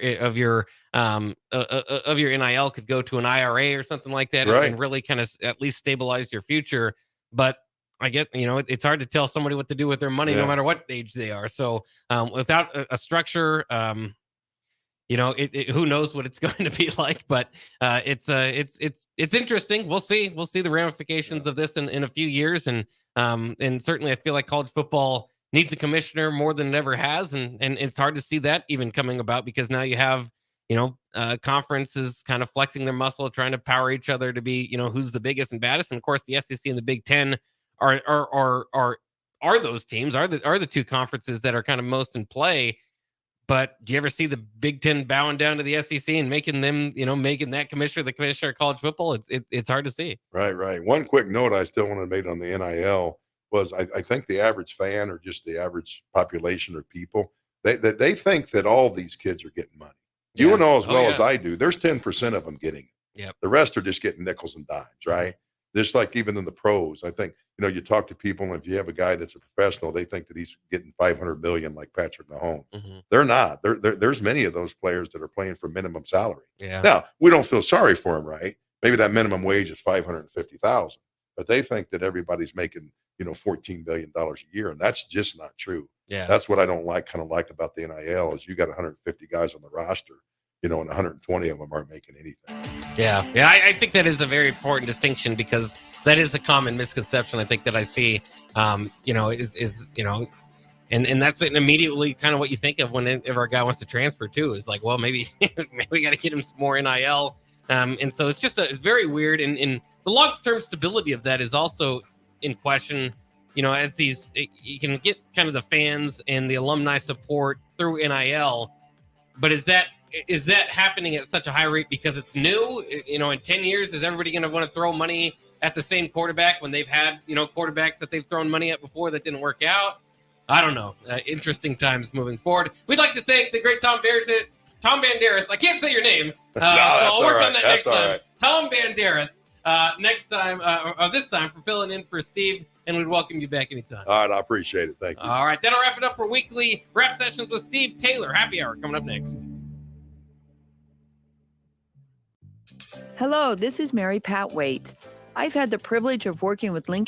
NIL could go to an IRA or something like that, and really kind of at least stabilize your future. But I get, it's hard to tell somebody what to do with their money, no matter what age they are. So without a structure, who knows what it's going to be like, but it's interesting. We'll see the ramifications of this in a few years. And certainly I feel like college football needs a commissioner more than it ever has. And it's hard to see that even coming about, because now you have, conferences kind of flexing their muscle, trying to power each other to be, who's the biggest and baddest. And of course the SEC and the Big Ten are those teams, are the two conferences that are kind of most in play. But do you ever see the Big Ten bowing down to the SEC and making them, making that commissioner the commissioner of college football? It's hard to see. Right. One quick note I still want to make on the NIL was I think the average fan, or just the average population or people, they think that all these kids are getting money. You know as well as I do, there's 10% of them getting it. Yep. The rest are just getting nickels and dimes, right? Just like even in the pros, I think, you talk to people, and if you have a guy that's a professional, they think that he's getting $500 million like Patrick Mahomes. They're not. There's many of those players that are playing for minimum salary. Yeah. Now, we don't feel sorry for them, right? Maybe that minimum wage is $550,000, but they think that everybody's making, $14 billion a year, and that's just not true. Yeah. That's what I don't like about the NIL is you got 150 guys on the roster, and 120 of them aren't making anything. Yeah. I think that is a very important distinction, because that is a common misconception I think that I see. And that's immediately kind of what you think of whenever a guy wants to transfer too. Is like, well, maybe we got to get him some more NIL. And so it's just it's very weird. And the long-term stability of that is also in question. As you can get kind of the fans and the alumni support through NIL, but is that happening at such a high rate because it's new? In 10 years, is everybody going to want to throw money at the same quarterback when they've had, quarterbacks that they've thrown money at before that didn't work out? I don't know. Interesting times moving forward. We'd like to thank the great Tom Banderas. I can't say your name. No, that's I'll work all right. on that That's next all time. right. Tom Banderas, next time, or this time, for filling in for Steve, and we'd welcome you back anytime. All right. I appreciate it. Thank you. All right. That'll wrap it up for weekly rap sessions with Steve Taylor. Happy hour coming up next. Hello, this is Mary Pat Waite. I've had the privilege of working with Lincoln